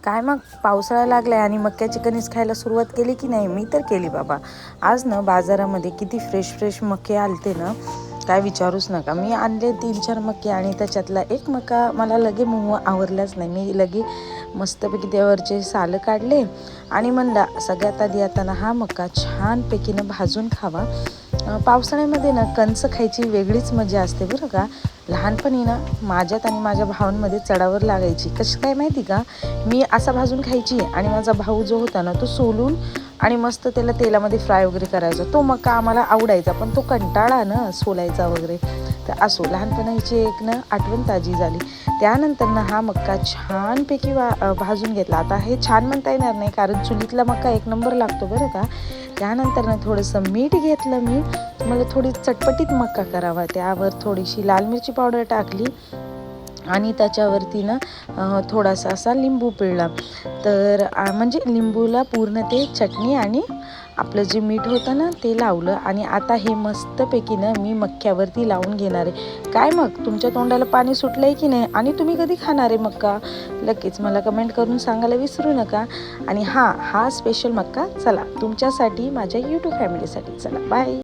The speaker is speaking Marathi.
काय मग पावसाळा लागलाय आणि मक्याची कणीस खायला सुरुवात केली की नाही? मी तर केली बाबा. आज ना बाजारामध्ये किती फ्रेश फ्रेश मके आलते ना, काय विचारूच नका. मी आणले 3-4 मके आणि त्याच्यातला एक मका मला लगे आवरलाच नाही. मी लगे मस्तपैकी त्यावरचे सालं काढले आणि म्हणला सगळ्यात आधी आता ना हा मका छानपैकीनं भाजून खावा. पावसाळ्यामध्ये ना कंच खायची वेगळीच मजा असते बरं का. लहानपणी ना माझ्यात आणि माझ्या भावांमध्ये चढावर लागायची. कशी काय माहिती का, मी असा भाजून खायची आणि माझा भाऊ जो होता ना तो सोलून आणि मस्त त्याला तेलामध्ये फ्राय वगैरे करायचा. तो मका आम्हाला आवडायचा, पण तो कंटाळा ना सोलायचा वगैरे. तर असो, लहानपणाची एक ना आठवण ताजी झाली. त्यानंतर ना हा मक्का छानपैकी भाजून घेतला. आता हे छान म्हणता येणार नाही, कारण चुलीतला मक्का एक नंबर लागतो बरं का. त्यानंतर ना थोडंसं मीठ घेतलं मी, मला थोडी चटपटीत मक्का करावा. त्यावर थोडीशी लाल मिरची पावडर टाकली आणि त्याच्यावरती ना थोडासा असा लिंबू पिळला. तर म्हणजे लिंबूला पूर्ण ते चटणी आणि आपलं जे मीठ होतं ना ते लावलं. आणि आता हे मस्तपैकी ना मी मक्क्यावरती लावून घेणार आहे. काय मग तुमच्या तोंडाला पाणी सुटलं आहे की नाही? आणि तुम्ही कधी खाणार आहे मक्का? लगेच मला कमेंट करून सांगायला विसरू नका. आणि हा स्पेशल मक्का चला तुमच्यासाठी, माझ्या यूट्यूब फॅमिलीसाठी. चला बाय.